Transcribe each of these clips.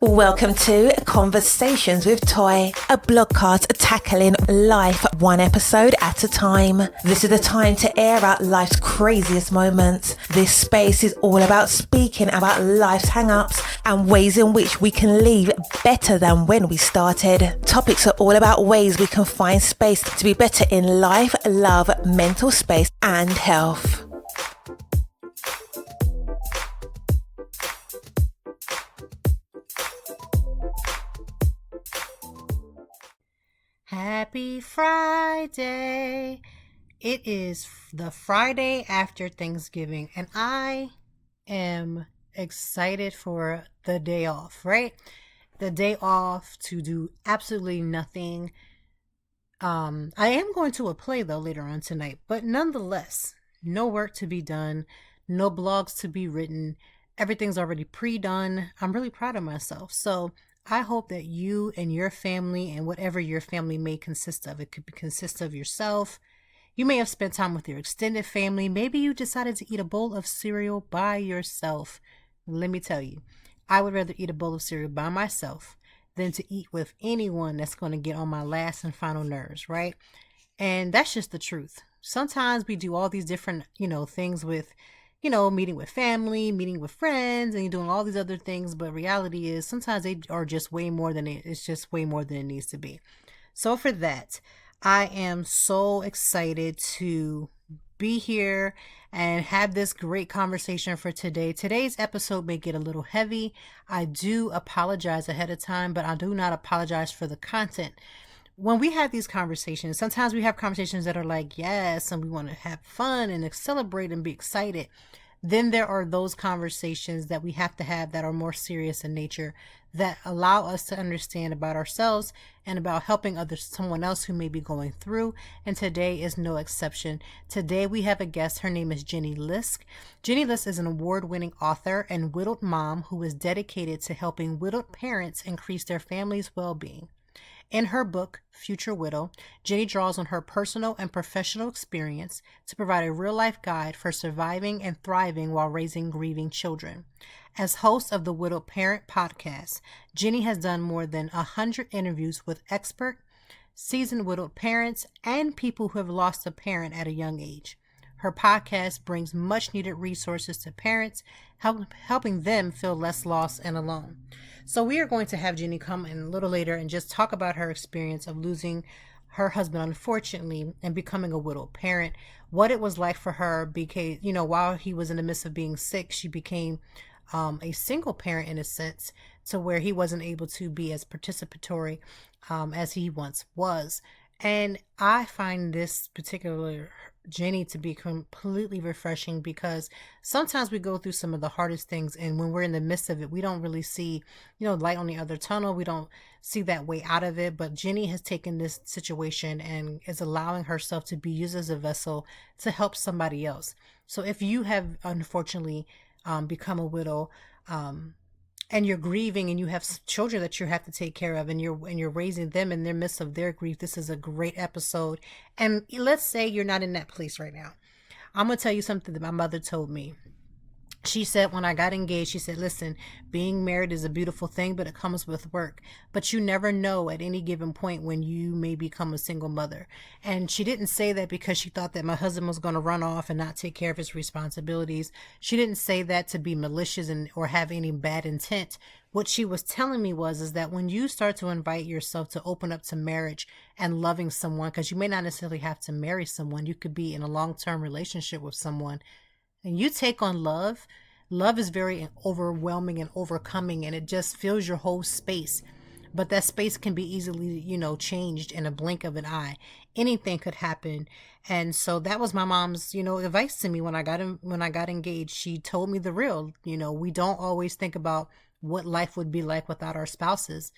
Welcome to Conversations with Toy, a blogcast tackling life one episode at a time. This is the time to air out life's craziest moments. This space is all about speaking about life's hang-ups and ways in which we can leave better than when we started. Topics are all about ways we can find space to be better in life, love, mental space, and health. Happy Friday. It is the Friday after Thanksgiving, and I am excited for the day off, right? The day off to do absolutely nothing. I am going to a play though later on tonight, but nonetheless, no work to be done, no blogs to be written. Everything's already pre-done. I'm really proud of myself. So I hope that you and your family and whatever your family may consist of, it could consist of yourself. You may have spent time with your extended family. Maybe you decided to eat a bowl of cereal by yourself. Let me tell you, I would rather eat a bowl of cereal by myself than to eat with anyone that's going to get on my last and final nerves, right? And that's just the truth. Sometimes we do all these different, things with meeting with family, meeting with friends, and you're doing all these other things. But reality is sometimes they are just way more than it's just way more than it needs to be. So for that, I am so excited to be here and have this great conversation for today. Today's episode may get a little heavy. I do apologize ahead of time, but I do not apologize for the content. When we have these conversations, sometimes we have conversations that are like, yes, and we want to have fun and celebrate and be excited. Then there are those conversations that we have to have that are more serious in nature, that allow us to understand about ourselves and about helping someone else who may be going through. And today is no exception. Today we have a guest. Her name is Jenny Lisk. Jenny Lisk is an award-winning author and widowed mom who is dedicated to helping widowed parents increase their family's well-being. In her book, Future Widow, Jenny draws on her personal and professional experience to provide a real-life guide for surviving and thriving while raising grieving children. As host of the Widowed Parent podcast, Jenny has done more than 100 interviews with expert, seasoned widowed parents and people who have lost a parent at a young age. Her podcast brings much-needed resources to parents, helping them feel less lost and alone. So we are going to have Jenny come in a little later and just talk about her experience of losing her husband, unfortunately, and becoming a widowed parent, what it was like for her, because, while he was in the midst of being sick, she became a single parent in a sense, to where he wasn't able to be as participatory as he once was. And I find this particular Jenny to be completely refreshing, because sometimes we go through some of the hardest things, and when we're in the midst of it, we don't really see, light on the other tunnel. We don't see that way out of it. But Jenny has taken this situation and is allowing herself to be used as a vessel to help somebody else. So if you have unfortunately become a widow, and you're grieving and you have children that you have to take care of, and you're raising them in the midst of their grief, this is a great episode. And let's say you're not in that place right now. I'm going to tell you something that my mother told me. She said when I got engaged, she said, listen, being married is a beautiful thing, but it comes with work. But you never know at any given point when you may become a single mother. And she didn't say that because she thought that my husband was going to run off and not take care of his responsibilities. She didn't say that to be malicious or have any bad intent. What she was telling me is that when you start to invite yourself to open up to marriage and loving someone, because you may not necessarily have to marry someone, you could be in a long-term relationship with someone, and you take on love is very overwhelming and overcoming, and it just fills your whole space. But that space can be easily, changed in a blink of an eye. Anything could happen. And so that was my mom's, advice to me when I got engaged. She told me the real, we don't always think about what life would be like without our spouses.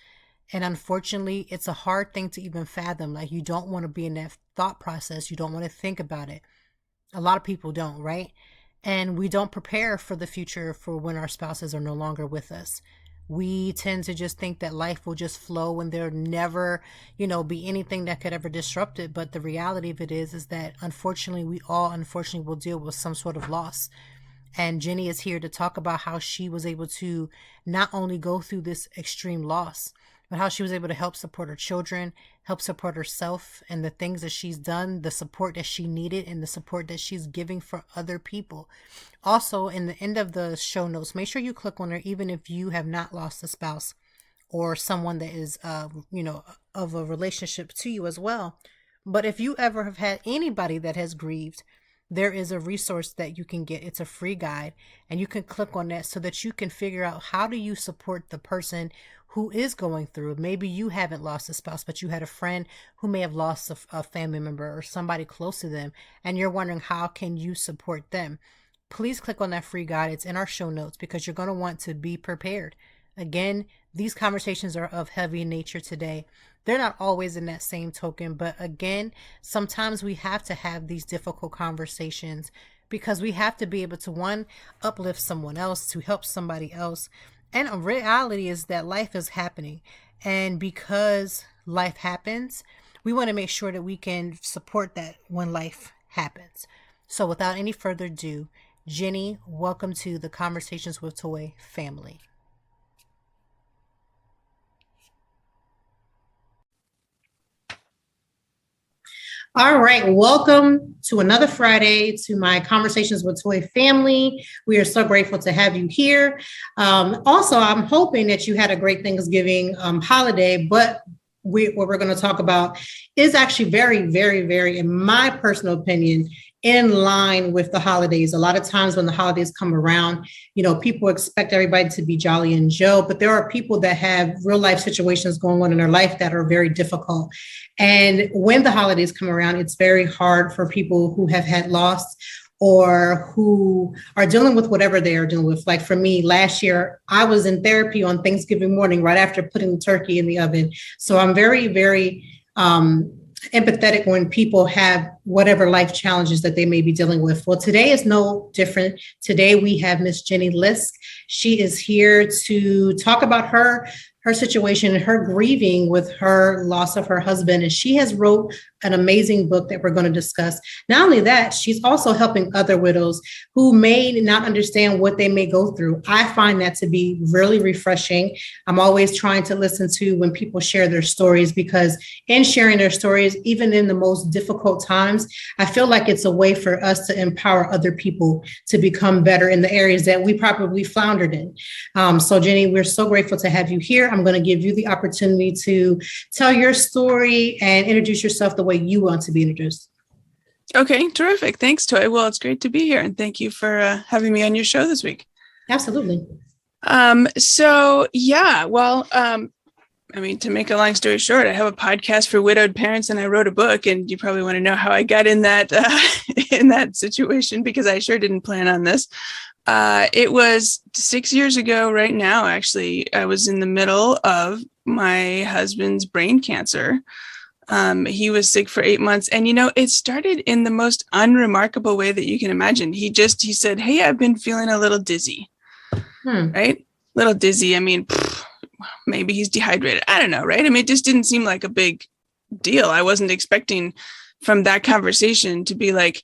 And unfortunately, it's a hard thing to even fathom. Like, you don't want to be in that thought process. You don't want to think about it. A lot of people don't, right? And we don't prepare for the future for when our spouses are no longer with us. We tend to just think that life will just flow and there'll never, be anything that could ever disrupt it. But the reality of it is that unfortunately, we all will deal with some sort of loss. And Jenny is here to talk about how she was able to not only go through this extreme loss, but how she was able to help support her children, help support herself, and the things that she's done, the support that she needed, and the support that she's giving for other people. Also, in the end of the show notes, make sure you click on her, even if you have not lost a spouse or someone that is, of a relationship to you as well. But if you ever have had anybody that has grieved, there is a resource that you can get. It's a free guide, and you can click on that so that you can figure out how do you support the person who is going through. Maybe you haven't lost a spouse, but you had a friend who may have lost a family member or somebody close to them, and you're wondering how can you support them. Please click on that free guide. It's in our show notes because you're going to want to be prepared. Again, these conversations are of heavy nature today. They're not always in that same token, but again, sometimes we have to have these difficult conversations because we have to be able to, one, uplift someone else, to help somebody else. And a reality is that life is happening. And because life happens, we want to make sure that we can support that when life happens. So without any further ado, Jenny, welcome to the Conversations with Toy family. All right, welcome to another Friday to my Conversations with Toy family. We are so grateful to have you here. Also, I'm hoping that you had a great Thanksgiving holiday, but what we're going to talk about is actually very, very, very, in my personal opinion, in line with the holidays. A lot of times when the holidays come around, people expect everybody to be jolly and Joe, but there are people that have real life situations going on in their life that are very difficult. And when the holidays come around, it's very hard for people who have had loss or who are dealing with whatever they are dealing with. Like for me, last year, I was in therapy on Thanksgiving morning, right after putting the turkey in the oven. So I'm very, very empathetic when people have whatever life challenges that they may be dealing with. Well, today is no different. Today we have Miss Jenny Lisk. She is here to talk about her situation and her grieving with her loss of her husband. And she has wrote an amazing book that we're going to discuss. Not only that, she's also helping other widows who may not understand what they may go through. I find that to be really refreshing. I'm always trying to listen to when people share their stories, because in sharing their stories, even in the most difficult times, I feel like it's a way for us to empower other people to become better in the areas that we probably floundered in. So Jenny, we're so grateful to have you here. I'm going to give you the opportunity to tell your story and introduce yourself the way you want to be introduced. Okay, terrific. Thanks, Toy. Well, it's great to be here, and thank you for having me on your show this week. Absolutely. To make a long story short, I have a podcast for widowed parents, and I wrote a book, and you probably want to know how I got in that in that situation, because I sure didn't plan on this. It was 6 years ago right now, actually. I was in the middle of my husband's brain cancer. He was sick for 8 months, and it started in the most unremarkable way that you can imagine. He said, "Hey, I've been feeling a little dizzy." Right? Little dizzy. I mean, maybe he's dehydrated. I don't know, right? I mean, it just didn't seem like a big deal. I wasn't expecting from that conversation to be like,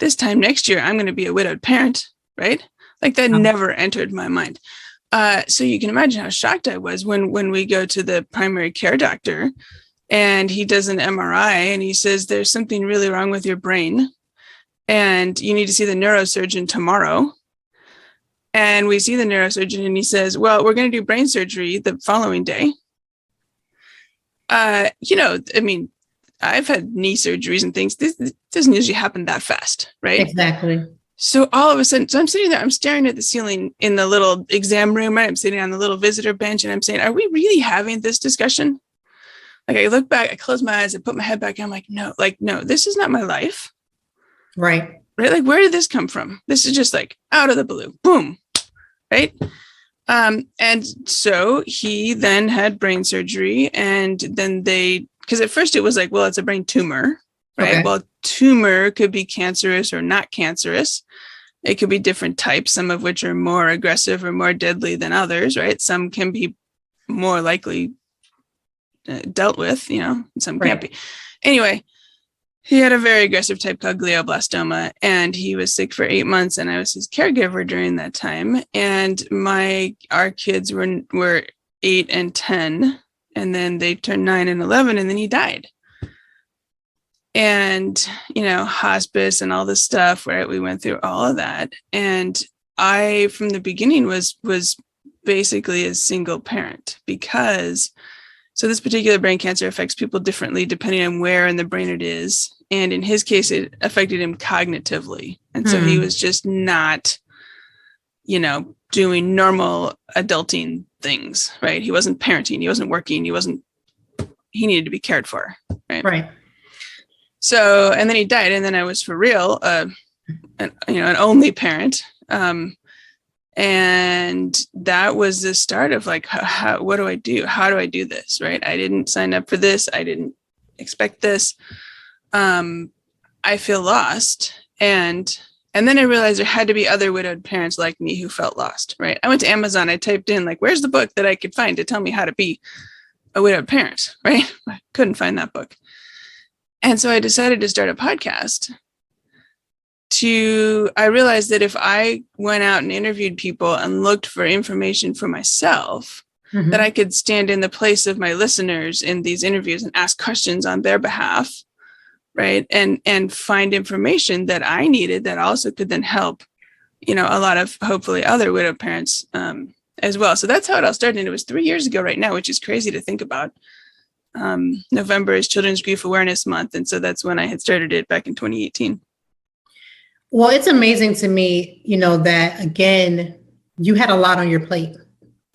this time next year, I'm going to be a widowed parent, right? Like that never entered my mind. So you can imagine how shocked I was when we go to the primary care doctor and he does an MRI and he says, there's something really wrong with your brain and you need to see the neurosurgeon tomorrow. And we see the neurosurgeon and he says, well, we're going to do brain surgery the following day. I've had knee surgeries and things. This doesn't usually happen that fast, right? Exactly. So all of a sudden, I'm sitting there, I'm staring at the ceiling in the little exam room, right? I'm sitting on the little visitor bench and I'm saying, are we really having this discussion? Like I look back, I close my eyes, I put my head back, and I'm like, no, this is not my life. Right. Right? Like, where did this come from? This is just like out of the blue, boom. Right. And so he then had brain surgery, and then because at first it was like, well, it's a brain tumor, right? Okay. Well, tumor could be cancerous or not cancerous. It could be different types, some of which are more aggressive or more deadly than others, right? Some can be more likely dealt with, some can't be. Anyway, He had a very aggressive type called glioblastoma, and he was sick for 8 months, and I was his caregiver during that time. And our kids were 8 and 10, and then they turned 9 and 11, and then he died. And, hospice and all this stuff, right? We went through all of that. And I, from the beginning, was basically a single parent because, so this particular brain cancer affects people differently depending on where in the brain it is. And in his case, it affected him cognitively. And so he was just not, doing normal adulting things, right? He wasn't parenting. He wasn't working. He needed to be cared for. Right. Right. So, and then he died. And then I was for real, an only parent. And that was the start of like, what do I do? How do I do this? Right. I didn't sign up for this. I didn't expect this. I feel lost. And then I realized there had to be other widowed parents like me who felt lost. Right. I went to Amazon. I typed in like, where's the book that I could find to tell me how to be a widowed parent? Right. I couldn't find that book. And so I decided to start a podcast. I realized that if I went out and interviewed people and looked for information for myself, that I could stand in the place of my listeners in these interviews and ask questions on their behalf, right? And find information that I needed that also could then help, a lot of hopefully other widowed parents as well. So that's how it all started. And it was 3 years ago right now, which is crazy to think about. November is Children's Grief Awareness Month. And so that's when I had started it back in 2018. Well, it's amazing to me, that again, you had a lot on your plate,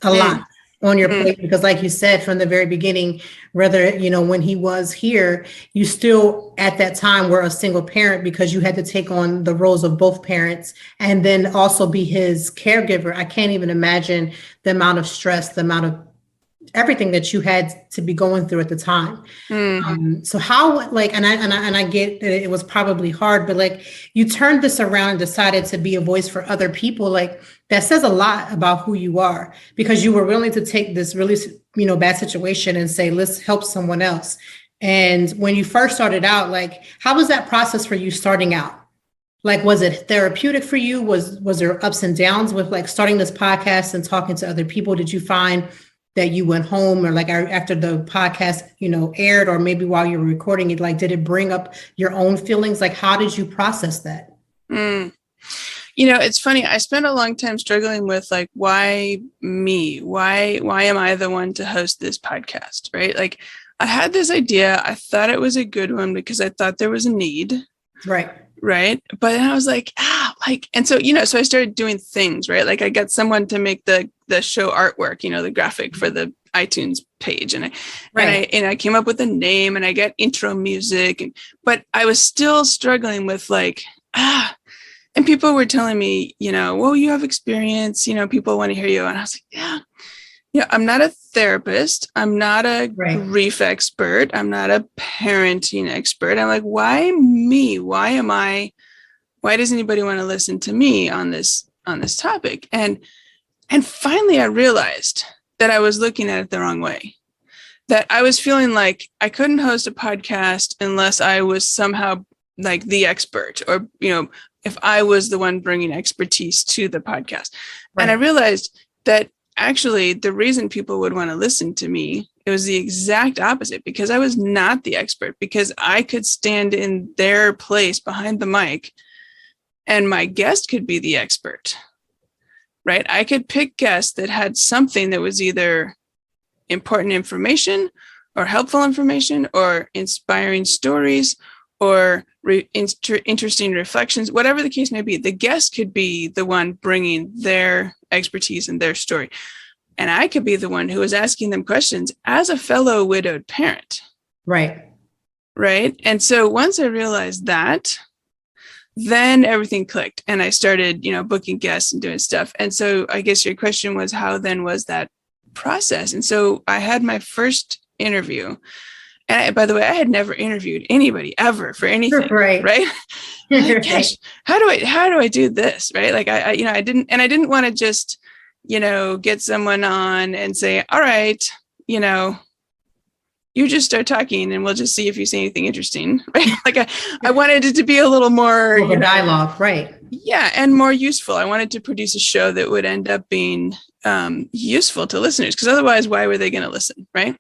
lot on your plate, because like you said, from the very beginning, whether, when he was here, you still at that time were a single parent because you had to take on the roles of both parents and then also be his caregiver. I can't even imagine the amount of stress, the amount of everything that you had to be going through at the time. So how, and I get that it was probably hard, but you turned this around and decided to be a voice for other people. That says a lot about who you are, because you were willing to take this really, bad situation and say, let's help someone else. And when you first started out, how was that process for you starting out? Was it therapeutic for you? Was there ups and downs with starting this podcast and talking to other people? Did you find that you went home or after the podcast, aired, or maybe while you were recording it, did it bring up your own feelings? How did you process that? It's funny. I spent a long time struggling with why me? Why am I the one to host this podcast? Right. I had this idea. I thought it was a good one because I thought there was a need. Right. But then I was and so, so I started doing things, right? I got someone to make the show artwork, the graphic for the iTunes page. And I came up with a name and I got intro music, but I was still struggling with and people were telling me, well, you have experience, people want to hear you. And I was like, yeah, I'm not a therapist. I'm not a grief expert. I'm not a parenting expert. I'm why me? Why does anybody want to listen to me on this topic? And finally I realized that I was looking at it the wrong way, that I was feeling like I couldn't host a podcast unless I was somehow the expert, or, if I was the one bringing expertise to the podcast. And I realized that actually the reason people would want to listen to me, it was the exact opposite, because I was not the expert, because I could stand in their place behind the mic and my guest could be the expert, right? I could pick guests that had something that was either important information or helpful information or inspiring stories or interesting reflections, whatever the case may be. The guest could be the one bringing their expertise and their story. And I could be the one who was asking them questions as a fellow widowed parent. Right. And so once I realized that, then everything clicked and I started, booking guests and doing stuff. And so I guess your question was, how then was that process? And so I had my first interview. And by the way, I had never interviewed anybody ever for anything. Right. Gosh, how do I do this? Right. I didn't want to just, get someone on and say, all right, you just start talking and we'll just see if you say anything interesting. Right? Like I wanted it to be a little more dialogue, right? Yeah, and more useful. I wanted to produce a show that would end up being useful to listeners, because otherwise, why were they going to listen, right?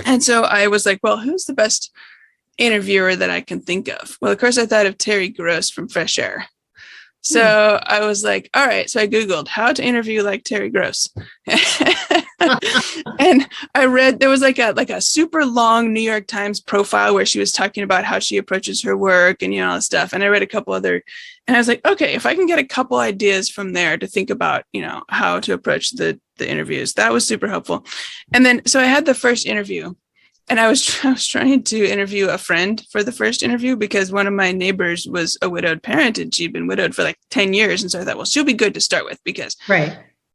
And so I was like, well, who's the best interviewer that I can think of? Well, of course, I thought of Terry Gross from Fresh Air. So I was like, all right. So I Googled how to interview like Terry Gross. And I read, there was like a super long New York Times profile where she was talking about how she approaches her work and, all this stuff. And I read a couple other, and I was like, okay, if I can get a couple ideas from there to think about, how to approach the interviews, that was super helpful. And then, so I had the first interview. And I was trying to interview a friend for the first interview, because one of my neighbors was a widowed parent and she'd been widowed for like 10 years. And so I thought, well, she'll be good to start with, because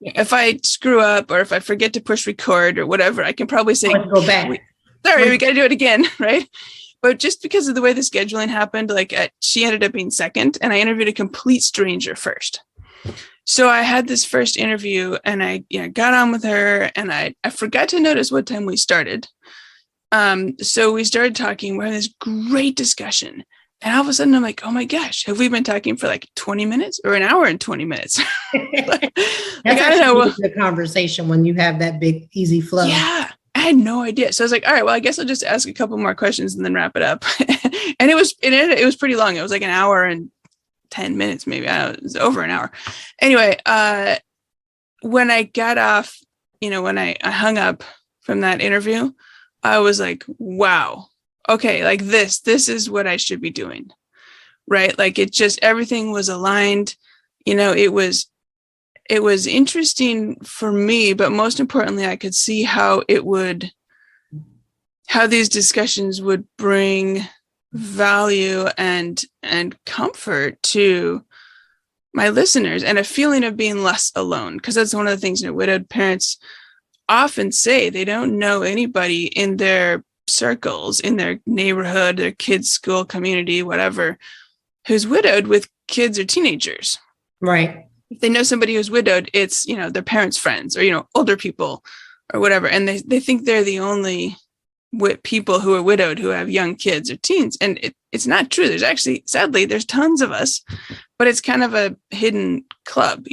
if I screw up or if I forget to push record or whatever, I can probably say, go back. we got to do it again. Right. But just because of the way the scheduling happened, she ended up being second, and I interviewed a complete stranger first. So I had this first interview and I got on with her, and I forgot to notice what time we started. So we started talking, we're having this great discussion, and all of a sudden I'm like, oh my gosh, have we been talking for like 20 minutes or an hour and 20 minutes? That's actually a good conversation when you have that big, easy flow. Yeah, I had no idea. So I was like, all right, well, I guess I'll just ask a couple more questions and then wrap it up. And it was pretty long. It was like an hour and 10 minutes, maybe. I don't know, it was over an hour. Anyway, when I got off, when I hung up from that interview, I was like, wow, okay, like this is what I should be doing, right? Like everything was aligned. It was interesting for me, but most importantly, I could see how these discussions would bring value and comfort to my listeners, and a feeling of being less alone. Because that's one of the things widowed parents often say. They don't know anybody in their circles, in their neighborhood, their kids' school, community, whatever, who's widowed with kids or teenagers. Right. If they know somebody who's widowed, it's, their parents' friends or, older people or whatever. And they think they're the only people who are widowed who have young kids or teens. And it's not true. There's actually, sadly, there's tons of us, but it's kind of a hidden club,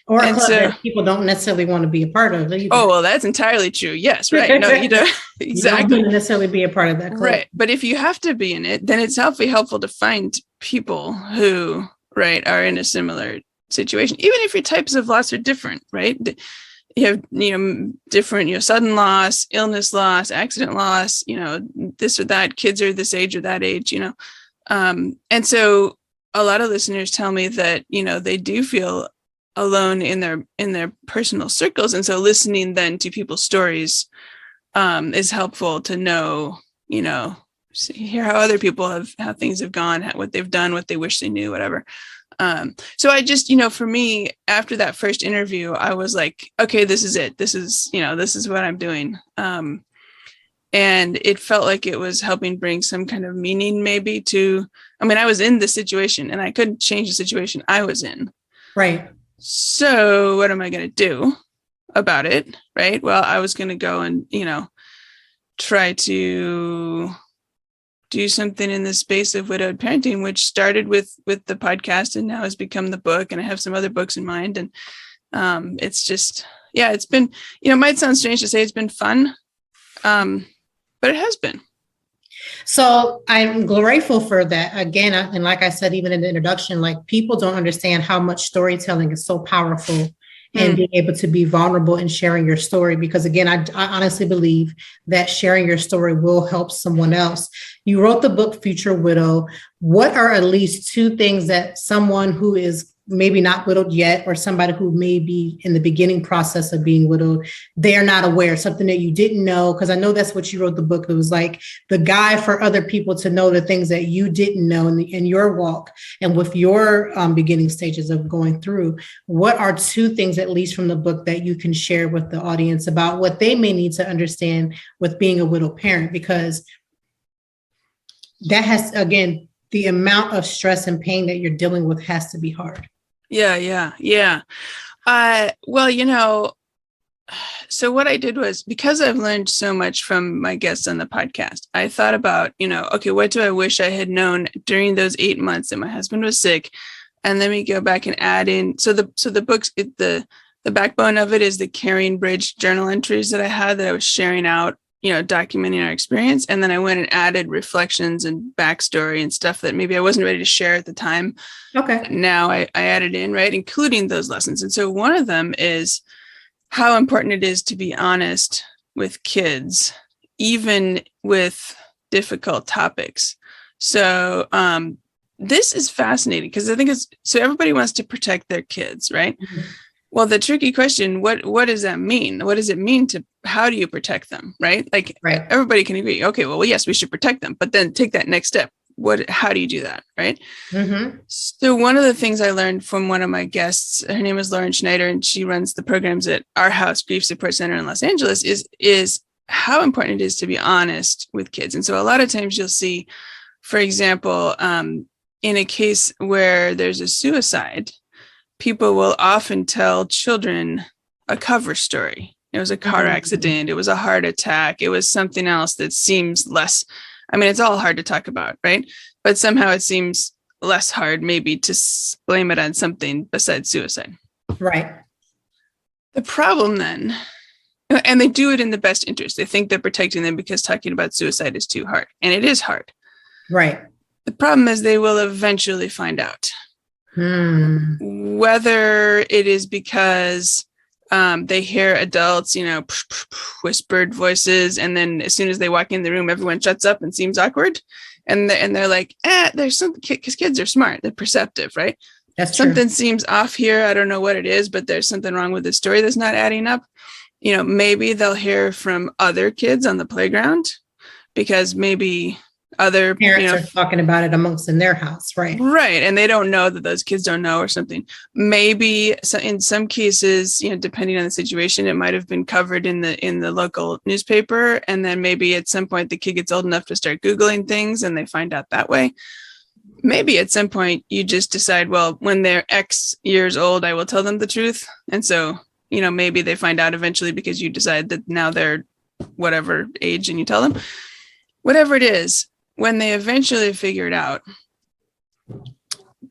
Or a club that people don't necessarily want to be a part of either. Oh, well, that's entirely true. Yes, right. No, you don't. Exactly. You don't necessarily be a part of that club. Right. But if you have to be in it, then it's helpful to find people who, are in a similar situation. Even if your types of loss are different, right? You have, different, sudden loss, illness loss, accident loss, this or that, kids are this age or that age, and so a lot of listeners tell me that, they do feel alone in their personal circles. And so listening then to people's stories is helpful to know, hear how other people how things have gone, what they've done, what they wish they knew, whatever. So I just, for me, after that first interview, I was like, okay, this is it. This is what I'm doing. And it felt like it was helping bring some kind of meaning maybe I was in the situation and I couldn't change the situation I was in. Right. So what am I going to do about it? Right. Well, I was going to go and, try to do something in the space of widowed parenting, which started with the podcast and now has become the book. And I have some other books in mind. And it's just, it's been, it might sound strange to say it's been fun, but it has been. So I'm grateful for that. Again, and like I said, even in the introduction, like people don't understand how much storytelling is so powerful and being able to be vulnerable and sharing your story. Because again, I honestly believe that sharing your story will help someone else. You wrote the book, Future Widow. What are at least two things that someone who is maybe not widowed yet, or somebody who may be in the beginning process of being widowed, they're not aware, something that you didn't know? Because I know that's what you wrote the book. It was like the guide for other people to know the things that you didn't know in your walk and with your beginning stages of going through. What are two things, at least from the book, that you can share with the audience about what they may need to understand with being a widowed parent? Because that has, again, the amount of stress and pain that you're dealing with has to be hard. Yeah. Well, So what I did was, because I've learned so much from my guests on the podcast, I thought about, okay, what do I wish I had known during those 8 months that my husband was sick? And then we go back and add in. So the books, the backbone of it is the Carrying Bridge journal entries that I had that I was sharing out, documenting our experience. And then I went and added reflections and backstory and stuff that maybe I wasn't ready to share at the time. Okay. But now I added in, right, including those lessons. And so one of them is how important it is to be honest with kids, even with difficult topics. So this is fascinating because I think so everybody wants to protect their kids, right? Mm-hmm. Well, the tricky question, what does that mean? What does it mean how do you protect them, right? Like everybody can agree, okay, well, yes, we should protect them, but then take that next step. How do you do that, right? Mm-hmm. So one of the things I learned from one of my guests, her name is Lauren Schneider, and she runs the programs at Our House Grief Support Center in Los Angeles, is how important it is to be honest with kids. And so a lot of times you'll see, for example, in a case where there's a suicide, people will often tell children a cover story. It was a car accident. It was a heart attack. It was something else that seems less, it's all hard to talk about, right? But somehow it seems less hard maybe to blame it on something besides suicide. Right. The problem then, and they do it in the best interest. They think they're protecting them because talking about suicide is too hard. And it is hard. Right. The problem is they will eventually find out. Whether it is because they hear adults, whispered voices, and then as soon as they walk in the room, everyone shuts up and seems awkward, and they're like, there's something, because kids are smart, they're perceptive, right? That's something true. Seems off here. I don't know what it is, but there's something wrong with the story that's not adding up. Maybe they'll hear from other kids on the playground because maybe other parents are talking about it amongst in their house, right? Right. And they don't know that those kids don't know or something. Maybe in some cases, depending on the situation, it might have been covered in the local newspaper. And then maybe at some point the kid gets old enough to start Googling things and they find out that way. Maybe at some point you just decide, well, when they're X years old, I will tell them the truth. And so, maybe they find out eventually because you decide that now they're whatever age and you tell them. Whatever it is, when they eventually figure it out,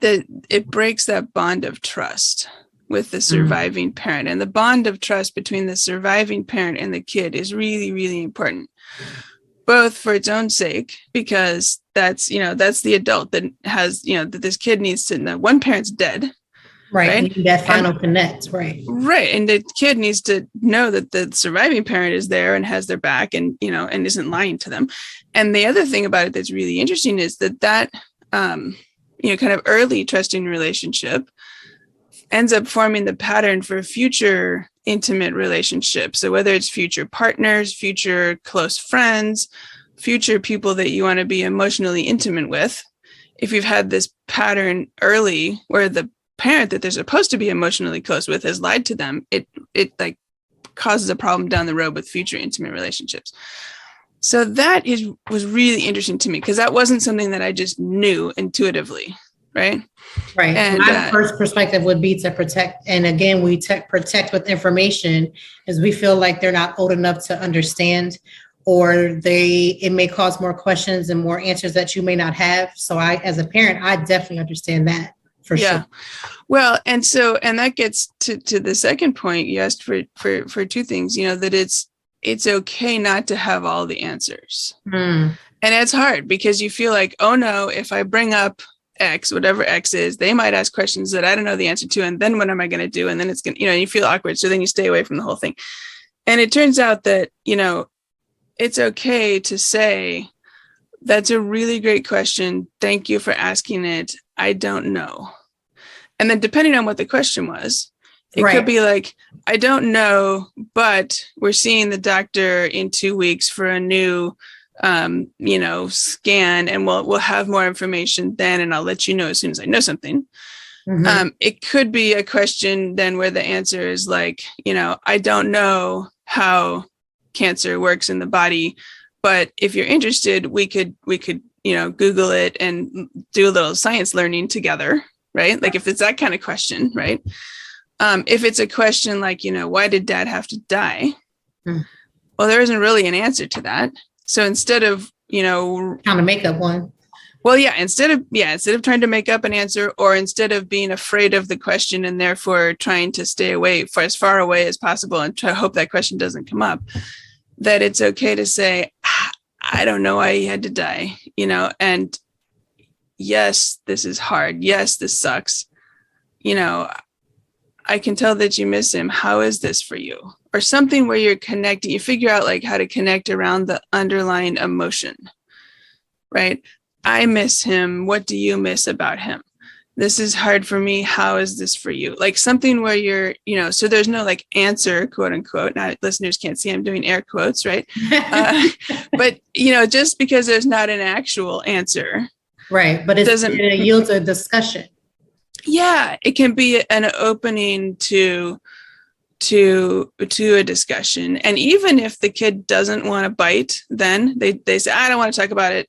that it breaks that bond of trust with the surviving parent. And the bond of trust between the surviving parent and the kid is really, really important, both for its own sake, because that's the adult that has, that this kid needs to know one parent's dead. Right. That final connect. Right. Right. And the kid needs to know that the surviving parent is there and has their back and, and isn't lying to them. And the other thing about it that's really interesting is that kind of early trusting relationship ends up forming the pattern for future intimate relationships. So whether it's future partners, future close friends, future people that you want to be emotionally intimate with, if you've had this pattern early where the parent that they're supposed to be emotionally close with has lied to them, it like causes a problem down the road with future intimate relationships. So that was really interesting to me because that wasn't something that I just knew intuitively, right? Right. And my first perspective would be to protect. And again, we protect with information as we feel like they're not old enough to understand, or it may cause more questions and more answers that you may not have. So as a parent, I definitely understand that. For sure. Well, and that gets to the second point you asked for two things, that it's okay not to have all the answers. And it's hard because you feel like, oh no, if I bring up X, whatever X is, they might ask questions that I don't know the answer to. And then what am I going to do? And then it's going to, you feel awkward. So then you stay away from the whole thing. And it turns out that, it's okay to say, that's a really great question. Thank you for asking it. I don't know. And then depending on what the question was, it could be like, I don't know, but we're seeing the doctor in 2 weeks for a new, scan, and we'll have more information then. And I'll let you know as soon as I know something. It could be a question then where the answer is like, I don't know how cancer works in the body, but if you're interested, we could, Google it and do a little science learning together, right? Like if it's that kind of question, right? If it's a question like, why did dad have to die? Mm. Well, there isn't really an answer to that. So instead of, trying to make up one. Well, yeah, instead of trying to make up an answer, or instead of being afraid of the question and therefore trying to stay away for as far away as possible and try to hope that question doesn't come up, that it's okay to say, I don't know why he had to die, and yes, this is hard. Yes, this sucks. I can tell that you miss him. How is this for you? Or something where you're connecting, you figure out like how to connect around the underlying emotion, right? I miss him. What do you miss about him? This is hard for me. How is this for you? Like something where you're, so there's no like answer, quote unquote. Now listeners can't see I'm doing air quotes, right? But, just because there's not an actual answer. Right. But it yields a discussion. Yeah. It can be an opening to a discussion. And even if the kid doesn't want to bite, then they say, I don't want to talk about it.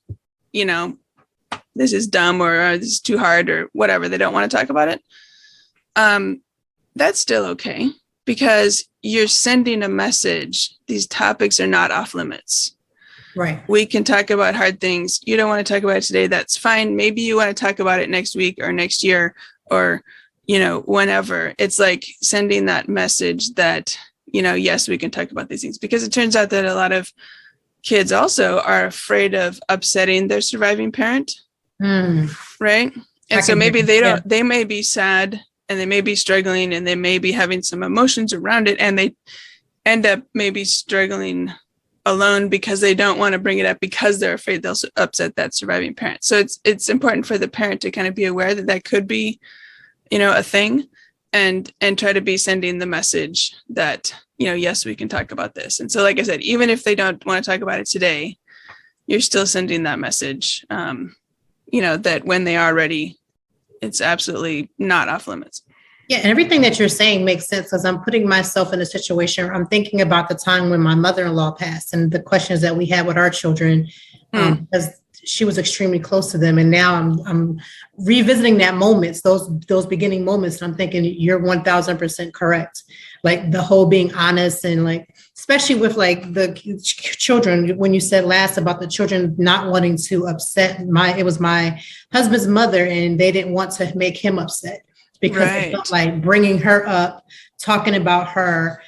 This is dumb, or this is too hard, or whatever. They don't want to talk about it. That's still okay, because you're sending a message. These topics are not off limits. Right. We can talk about hard things. You don't want to talk about it today. That's fine. Maybe you want to talk about it next week or next year, or, whenever. It's like sending that message that, yes, we can talk about these things, because it turns out that a lot of kids also are afraid of upsetting their surviving parent. Right. And so maybe they may be sad, and they may be struggling, and they may be having some emotions around it, and they end up maybe struggling alone because they don't want to bring it up, because they're afraid they'll upset that surviving parent. So it's important for the parent to kind of be aware that could be, a thing, and try to be sending the message that, yes, we can talk about this. And so, like I said, even if they don't want to talk about it today, you're still sending that message, that when they are ready, it's absolutely not off limits. Yeah. And everything that you're saying makes sense, because I'm putting myself in a situation. I'm thinking about the time when my mother-in-law passed, and the questions that we had with our children, because she was extremely close to them. And now I'm revisiting that moments, those beginning moments. And I'm thinking you're 1000% correct. Like the whole being honest, and like, especially with like the children, when you said last about the children not wanting to upset it was my husband's mother, and they didn't want to make him upset, because they felt like bringing her up, talking about her,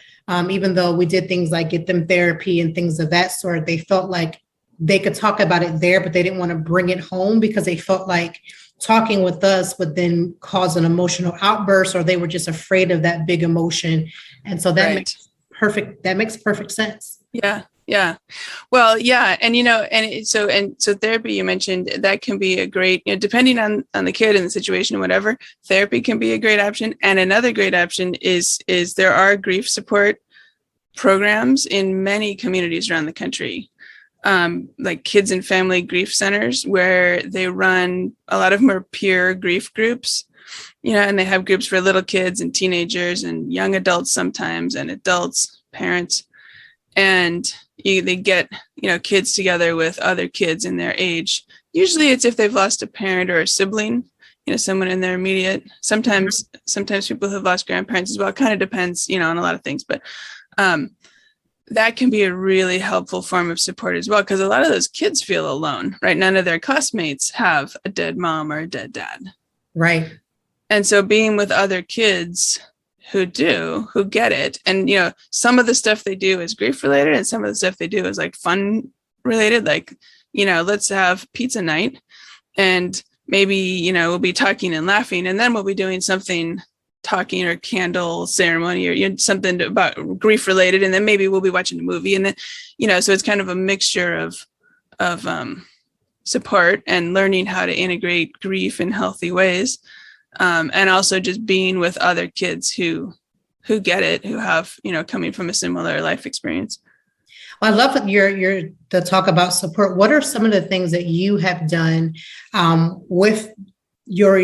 even though we did things like get them therapy and things of that sort, they felt like they could talk about it there, but they didn't want to bring it home, because they felt like talking with us would then cause an emotional outburst, or they were just afraid of that big emotion. And so that makes perfect sense. Yeah. Yeah. Well, yeah. And so therapy, you mentioned, that can be a great, depending on the kid and the situation or whatever, therapy can be a great option. And another great option is there are grief support programs in many communities around the country. Like kids and family grief centers, where they run, a lot of them are peer grief groups, and they have groups for little kids and teenagers and young adults sometimes, and adults, parents, and they get, kids together with other kids in their age. Usually it's if they've lost a parent or a sibling, someone in their immediate, sometimes people have lost grandparents as well. It kind of depends, on a lot of things, but, that can be a really helpful form of support as well, because a lot of those kids feel alone, right? None of their classmates have a dead mom or a dead dad. Right. And so being with other kids who get it. And, some of the stuff they do is grief related, and some of the stuff they do is like fun related, like, let's have pizza night, and maybe, we'll be talking and laughing, and then we'll be doing something, talking or candle ceremony, or something about grief related, and then maybe we'll be watching a movie, and then so it's kind of a mixture of support and learning how to integrate grief in healthy ways, and also just being with other kids who get it, who have coming from a similar life experience. Well, I love that you're to talk about support. What are some of the things that you have done with your,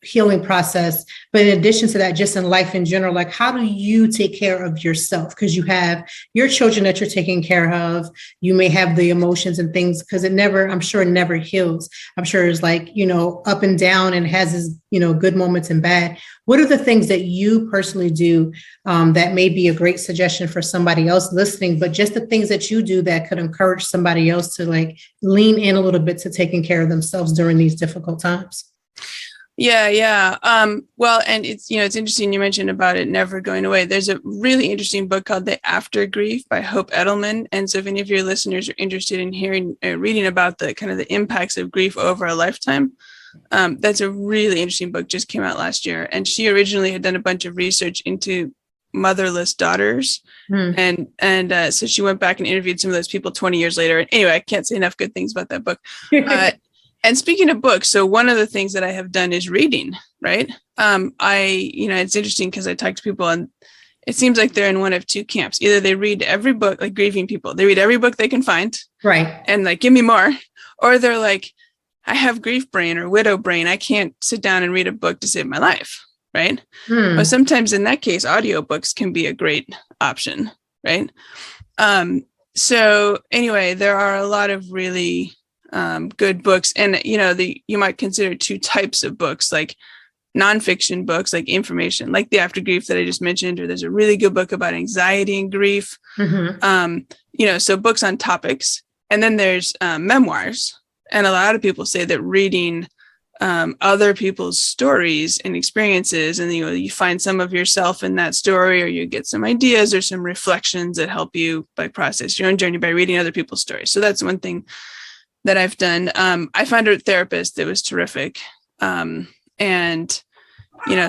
healing process. But in addition to that, just in life in general, like, how do you take care of yourself? Because you have your children that you're taking care of. You may have the emotions and things, because I'm sure it never heals. I'm sure it's like, up and down, and has its, good moments and bad. What are the things that you personally do that may be a great suggestion for somebody else listening, but just the things that you do that could encourage somebody else to like lean in a little bit to taking care of themselves during these difficult times? Yeah. Well, and it's interesting you mentioned about it never going away. There's a really interesting book called The After Grief by Hope Edelman. And so if any of your listeners are interested in reading about the kind of the impacts of grief over a lifetime, that's a really interesting book, just came out last year. And she originally had done a bunch of research into motherless daughters. And so she went back and interviewed some of those people 20 years later. And anyway, I can't say enough good things about that book. And speaking of books, so one of the things that I have done is reading, right? It's interesting because I talk to people and it seems like they're in one of two camps. Either they read every book, like grieving people, they read every book they can find. Right. And like, give me more. Or they're like, I have grief brain or widow brain. I can't sit down and read a book to save my life. Right. But sometimes in that case, audiobooks can be a great option. Right. So anyway, there are a lot of really good books, and you might consider two types of books, like nonfiction books, like information, like The After Grief that I just mentioned, or there's a really good book about anxiety and grief. So books on topics, and then there's memoirs, and a lot of people say that reading other people's stories and experiences, and you find some of yourself in that story, or you get some ideas or some reflections that help you like process your own journey by reading other people's stories. So that's one thing that I've done. I found a therapist that was terrific, and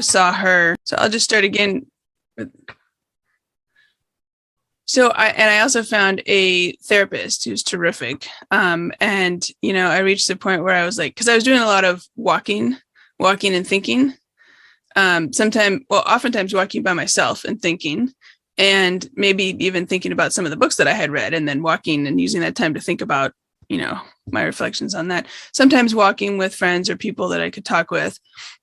saw her. So I'll just start again. So I also found a therapist who's terrific. And I reached the point where I was like, because I was doing a lot of walking and thinking. Oftentimes walking by myself and thinking, and maybe even thinking about some of the books that I had read, and then walking and using that time to think about my reflections on that, sometimes walking with friends or people that I could talk with.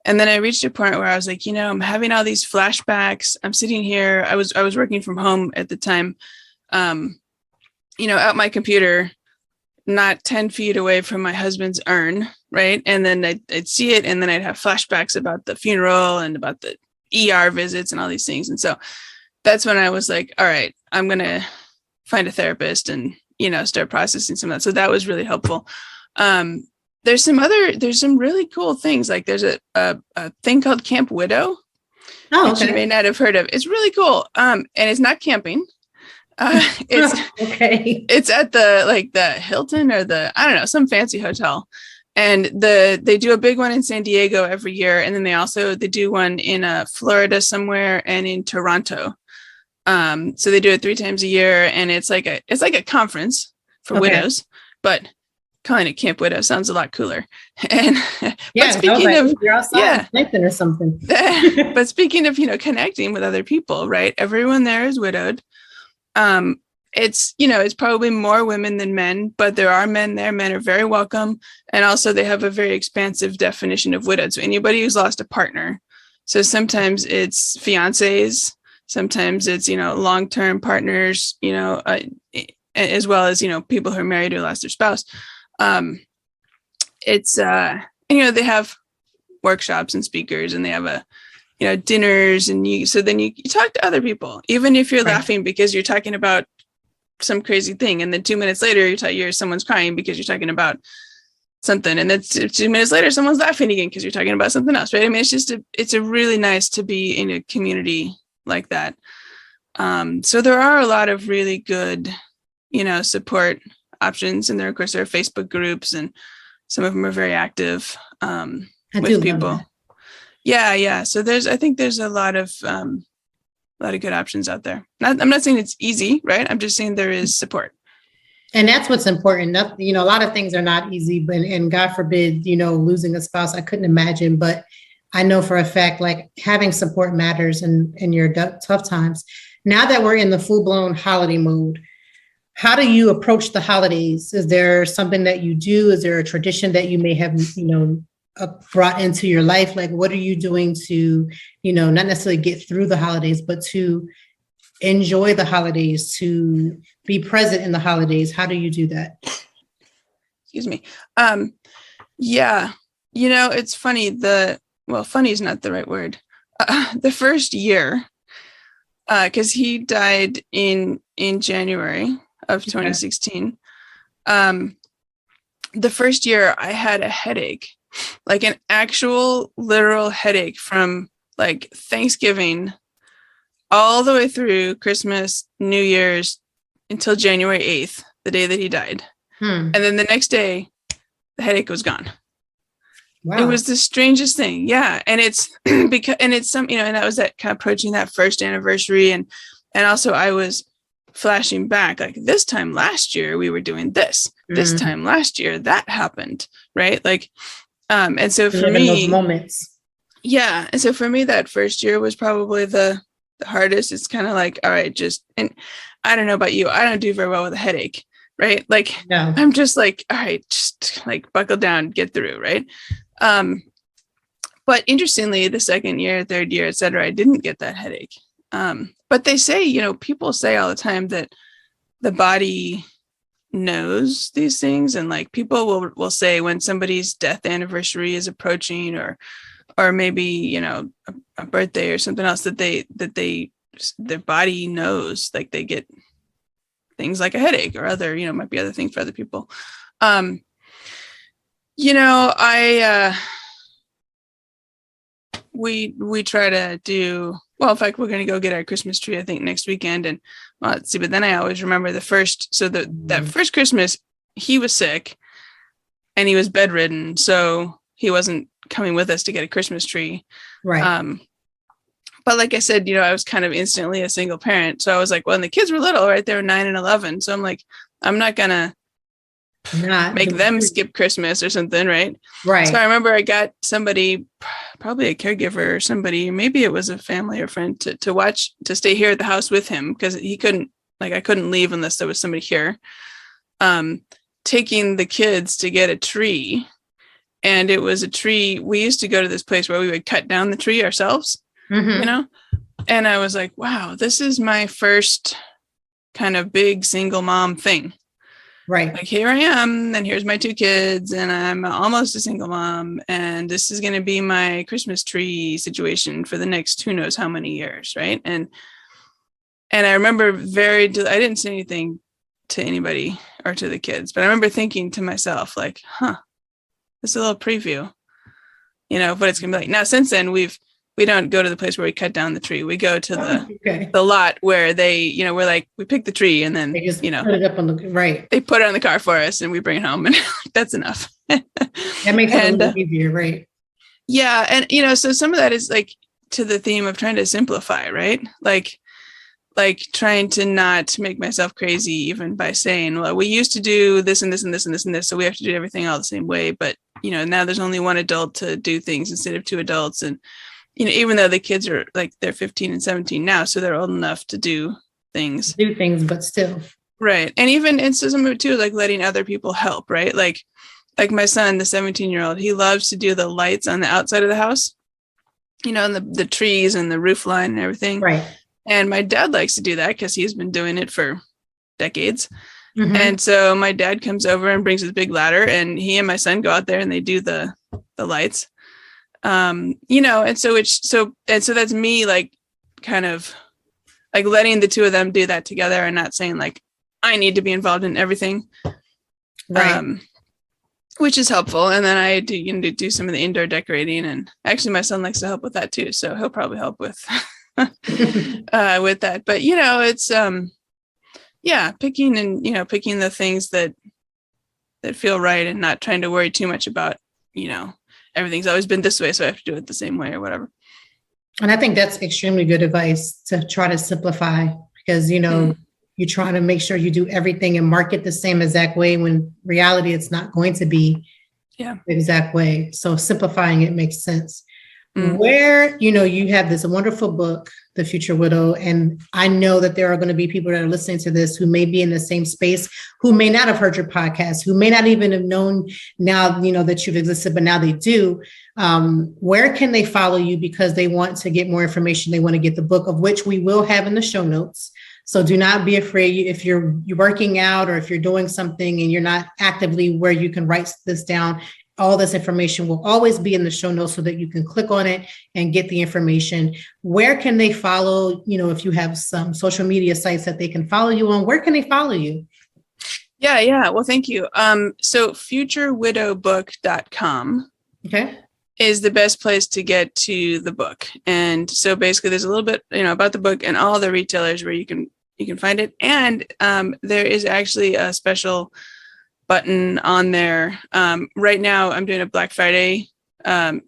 And then I reached a point where I was like, I'm having all these flashbacks. I'm sitting here. I was working from home at the time, at my computer, not 10 feet away from my husband's urn. Right. And then I'd see it, and then I'd have flashbacks about the funeral and about the ER visits and all these things. And so that's when I was like, all right, I'm going to find a therapist and start processing some of that. So that was really helpful. There's some really cool things. Like there's a thing called Camp Widow. Oh, which you may not have heard of. It's really cool. And it's not camping. It's okay. It's at the Hilton or some fancy hotel. And they do a big one in San Diego every year. And then they do one in Florida somewhere and in Toronto. So they do it 3 times a year, and it's like a conference for widows, but calling it Camp Widow sounds a lot cooler. And but speaking of, you're outside or something. But speaking of, connecting with other people, right? Everyone there is widowed. It's probably more women than men, but there are men there. Men are very welcome. And also they have a very expansive definition of widowed. So anybody who's lost a partner. So sometimes it's fiancés, sometimes it's, long-term partners, as well as, people who are married who lost their spouse. They have workshops and speakers, and they have dinners, and so then you talk to other people, even if you're laughing because you're talking about some crazy thing. And then 2 minutes later, someone's crying because you're talking about something. And then 2 minutes later, someone's laughing again because you're talking about something else. Right. I mean, it's a really nice to be in a community like that. So there are a lot of really good, support options. And of course, there are Facebook groups, and some of them are very active with people. Yeah. So I think there's a lot of good options out there. I'm not saying it's easy, right? I'm just saying there is support. And that's what's important. A lot of things are not easy, but, and God forbid, losing a spouse, I couldn't imagine, but I know for a fact, like having support matters in your tough times. Now that we're in the full-blown holiday mode, how do you approach the holidays? Is there something that you do? Is there a tradition that you may have, brought into your life? Like, what are you doing to, not necessarily get through the holidays, but to enjoy the holidays, to be present in the holidays? How do you do that? Excuse me. Yeah, it's funny. Funny is not the right word. The first year, because he died in January of 2016. The first year I had a headache, like an actual literal headache from like Thanksgiving all the way through Christmas, New Year's until January 8th, the day that he died. And then the next day, the headache was gone. Wow. It was the strangest thing. Yeah. And it's because, and it's some, and that was that kind of approaching that first anniversary. And also I was flashing back, like this time last year, we were doing this, this time last year, that happened. Right. Like, and so for me, those moments. Yeah. And so for me, that first year was probably the hardest. It's kind of like, all right, and I don't know about you. I don't do very well with a headache. Right. Like, no. I'm just like, all right, just like buckle down, get through. Right. But interestingly, the second year, third year, et cetera, I didn't get that headache. But they say, people say all the time that the body knows these things. And like people will say when somebody's death anniversary is approaching or maybe, a birthday or something else that their body knows, like they get things like a headache or other, might be other things for other people. We try to do, well, in fact, we're going to go get our Christmas tree, I think next weekend. And let's see, but then I always remember that first Christmas, he was sick and he was bedridden. So he wasn't coming with us to get a Christmas tree. Right. But like I said, I was kind of instantly a single parent. So I was like, well, and the kids were little, right? They were 9 and 11. So I'm like, I'm not going to make them skip Christmas or something. Right. Right. So I remember I got somebody, probably a caregiver or somebody, maybe it was a family or friend to stay here at the house with him because I couldn't leave unless there was somebody here, taking the kids to get a tree. And it was a tree. We used to go to this place where we would cut down the tree ourselves. And I was like, wow, this is my first kind of big single mom thing. Right. Like here I am, and here's my 2 kids, and I'm almost a single mom. And this is going to be my Christmas tree situation for the next who knows how many years. Right. And I remember I didn't say anything to anybody or to the kids, but I remember thinking to myself, like, this is a little preview, what it's going to be like. Now, since then, we don't go to the place where we cut down the tree. We go to the lot where they, we're like, we pick the tree and then, they just put it up on the right. They put it on the car for us and we bring it home and that's enough. That makes it a little easier, right? Yeah. And, so some of that is like to the theme of trying to simplify, right? Like trying to not make myself crazy, even by saying, well, we used to do this and this and this and this and this. So we have to do everything all the same way. But, now there's only one adult to do things instead of 2 adults. And, even though the kids are like, they're 15 and 17 now, so they're old enough to do things, but still. Right. And so some of it too, like letting other people help, right? Like my son, the 17-year-old, he loves to do the lights on the outside of the house, and the trees and the roof line and everything. Right. And my dad likes to do that because he's been doing it for decades. And so my dad comes over and brings his big ladder and he and my son go out there and they do the lights. And so that's me, like, kind of like letting the 2 of them do that together and not saying like, I need to be involved in everything. Right. Which is helpful. And then I do some of the indoor decorating, and actually my son likes to help with that too. So he'll probably help with, with that, but it's, picking the things that feel right and not trying to worry too much about, everything's always been this way, so I have to do it the same way or whatever. And I think that's extremely good advice, to try to simplify, because, you try to make sure you do everything and market the same exact way when reality it's not going to be the exact way. So simplifying it makes sense. where, you have this wonderful book, The Future Widow, and I know that there are going to be people that are listening to this who may be in the same space, who may not have heard your podcast, who may not even have known now, that you've existed, but now they do. Where can they follow you because they want to get more information? They want to get the book, of which we will have in the show notes. So do not be afraid if you're working out or if you're doing something and you're not actively where you can write this down. All this information will always be in the show notes so that you can click on it and get the information. Where can they follow, if you have some social media sites that they can follow you on, where can they follow you? Yeah. Well, thank you. So futurewidowbook.com is the best place to get to the book. And so basically there's a little bit, about the book and all the retailers where you can find it. And there is actually a special button on there. Right now I'm doing a Black Friday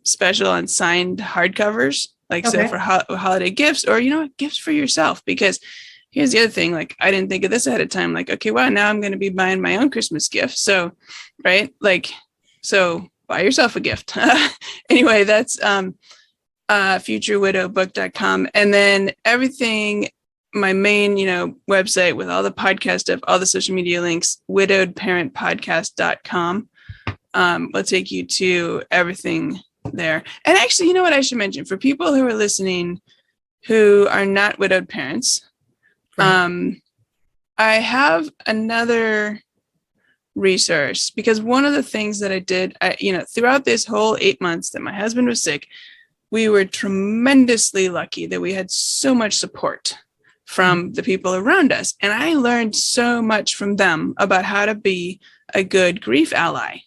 special on signed hardcovers, so for holiday gifts, or gifts for yourself, because here's the other thing, I didn't think of this ahead of time, okay, well, now I'm going to be buying my own Christmas gift, so right, so buy yourself a gift. Anyway, that's futurewidowbook.com, and then everything, my main, website with all the podcast stuff, all the social media links, widowedparentpodcast.com, will take you to everything there. And actually, you know what I should mention for people who are listening who are not widowed parents, I have another resource, because one of the things that I did, throughout this whole 8 months that my husband was sick, we were tremendously lucky that we had so much support from the people around us. And I learned so much from them about how to be a good grief ally.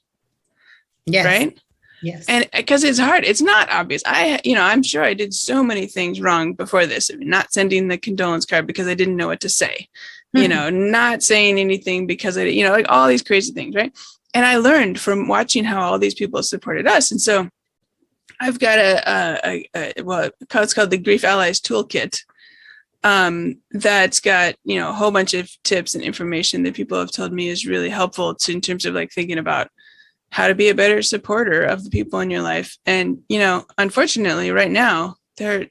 Yes. Right? Yes. And because it's hard, it's not obvious. I'm sure I did so many things wrong before this. Not sending the condolence card because I didn't know what to say, not saying anything because I, all these crazy things. Right. And I learned from watching how all these people supported us. And so I've got it's called the Grief Allies Toolkit. That's got, a whole bunch of tips and information that people have told me is really helpful in terms of thinking about how to be a better supporter of the people in your life. And, unfortunately right now I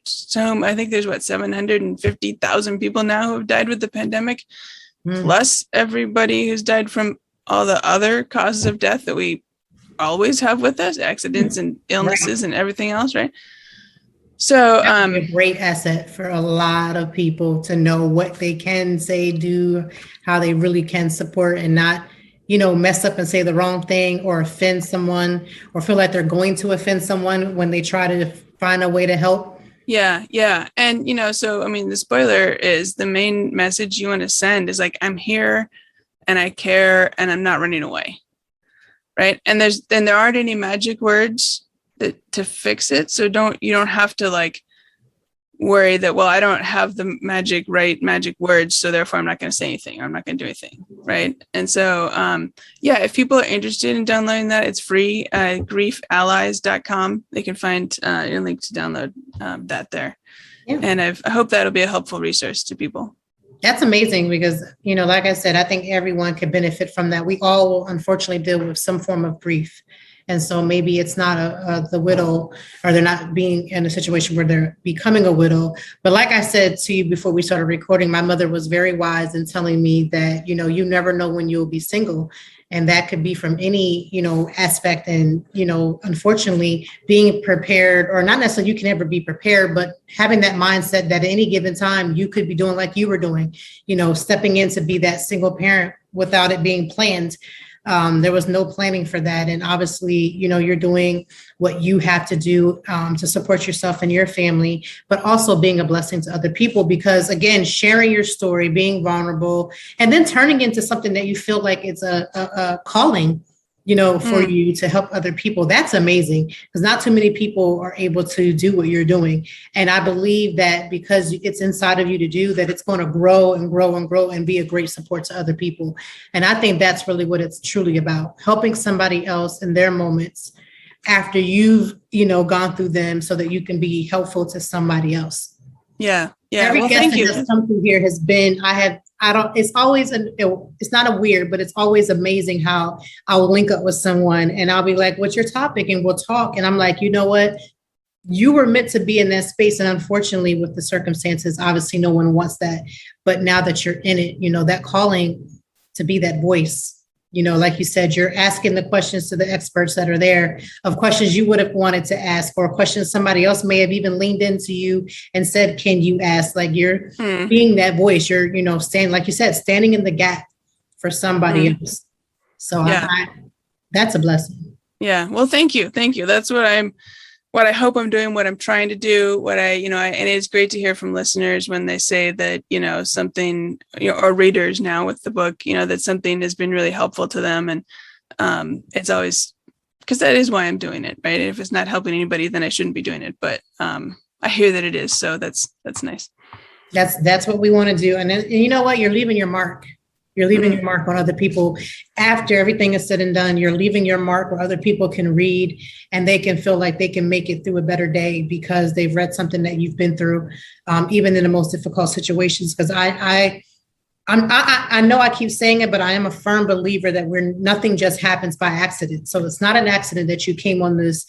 think there's 750,000 people now who have died with the pandemic, plus everybody who's died from all the other causes of death that we always have with us, accidents and illnesses and everything else. Right. So a great asset for a lot of people to know what they can say, do, how they really can support and not, mess up and say the wrong thing or offend someone or feel like they're going to offend someone when they try to find a way to help. Yeah. And, the spoiler is the main message you want to send is I'm here and I care and I'm not running away. Right. And there aren't any magic words to fix it. So you don't have to worry that, well, I don't have the magic words, so therefore I'm not going to say anything, or I'm not going to do anything. Right. And so, if people are interested in downloading that, it's free, griefallies.com. They can find a link to download that there. Yeah. And I hope that'll be a helpful resource to people. That's amazing because, like I said, I think everyone could benefit from that. We all will unfortunately deal with some form of grief. And so maybe it's not the widow, or they're not being in a situation where they're becoming a widow. But like I said to you before we started recording, my mother was very wise in telling me that, you never know when you'll be single. And that could be from any, aspect. And, unfortunately, being prepared, or not necessarily you can never be prepared, but having that mindset that at any given time you could be doing like you were doing, stepping in to be that single parent without it being planned. There was no planning for that. And obviously, you're doing what you have to do to support yourself and your family, but also being a blessing to other people, because again, sharing your story, being vulnerable, and then turning into something that you feel like it's a calling, for you to help other people. That's amazing, because not too many people are able to do what you're doing. And I believe that because it's inside of you to do that, it's going to grow and grow and grow and be a great support to other people. And I think that's really what it's truly about, helping somebody else in their moments after you've, gone through them, so that you can be helpful to somebody else. Yeah. Every guest that has come through here has been, it's always, it's not a weird, but it's always amazing how I'll link up with someone and I'll be like, what's your topic? And we'll talk. And I'm like, you know what? you were meant to be in that space. And unfortunately, with the circumstances, obviously no one wants that. But now that you're in it, that calling to be that voice, like you said, you're asking the questions to the experts that are there of questions you would have wanted to ask, or questions somebody else may have even leaned into you and said, can you ask? Like you're being that voice, you're, standing, like you said, standing in the gap for somebody else. So that's a blessing. Yeah. Well, thank you. Thank you. That's what I hope I'm doing, what I'm trying to do, and it's great to hear from listeners when they say that, something, or readers now with the book, that something has been really helpful to them. And it's always, because that is why I'm doing it, right? If it's not helping anybody, then I shouldn't be doing it. But I hear that it is. So that's nice. That's what we want to do. And then, you know what? You're leaving your mark. You're leaving your mark on other people. After everything is said and done, you're leaving your mark where other people can read and they can feel like they can make it through a better day because they've read something that you've been through, even in the most difficult situations. Because I know I keep saying it, but I am a firm believer that nothing just happens by accident. So it's not an accident that you came on this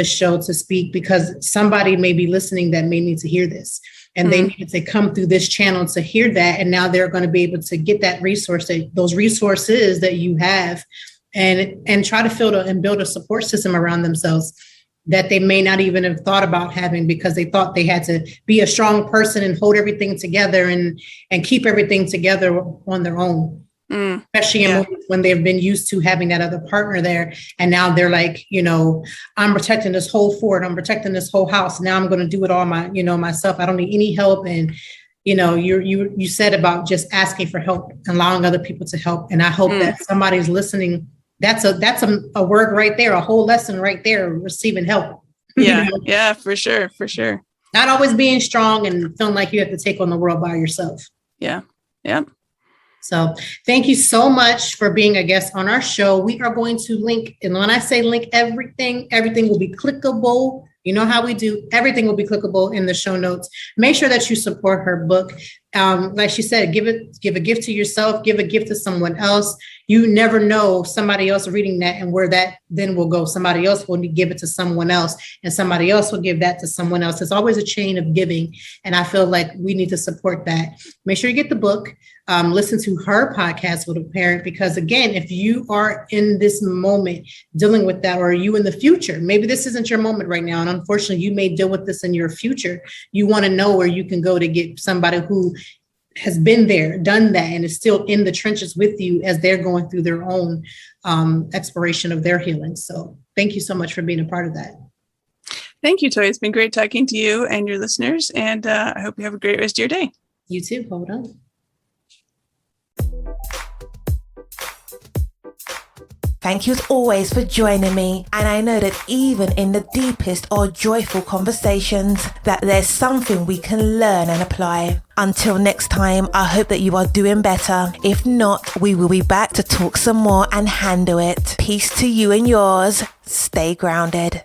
show to speak, because somebody may be listening that may need to hear this. And they needed to come through this channel to hear that. And now they're going to be able to get that resource, those resources that you have, and try to and build a support system around themselves that they may not even have thought about having, because they thought they had to be a strong person and hold everything together and keep everything together on their own. Especially in moments when they've been used to having that other partner there. And now they're like, I'm protecting this whole fort. I'm protecting this whole house. Now I'm going to do it all myself. I don't need any help. And, you said about just asking for help, allowing other people to help. And I hope that somebody's listening. That's a word right there, a whole lesson right there, receiving help. Yeah. Yeah, for sure. For sure. Not always being strong and feeling like you have to take on the world by yourself. Yeah. Yeah. So thank you so much for being a guest on our show. We are going to link, and when I say link, everything will be clickable. You know how we do. Everything will be clickable in the show notes. Make sure that you support her book. Like she said, give a gift to yourself, give a gift to someone else. You never know somebody else reading that and where that then will go. Somebody else will give it to someone else, and somebody else will give that to someone else. It's always a chain of giving. And I feel like we need to support that. Make sure you get the book. Listen to her podcast with a parent, because again, if you are in this moment dealing with that, or are you in the future, maybe this isn't your moment right now. And unfortunately, you may deal with this in your future. You want to know where you can go to get somebody who has been there, done that, and is still in the trenches with you as they're going through their own exploration of their healing. So thank you so much for being a part of that. Thank you, Toy. It's been great talking to you and your listeners. And I hope you have a great rest of your day. You too. Hold on. Thank you as always for joining me. And I know that even in the deepest or joyful conversations, that there's something we can learn and apply. Until next time, I hope that you are doing better. If not, we will be back to talk some more and handle it. Peace to you and yours. Stay grounded.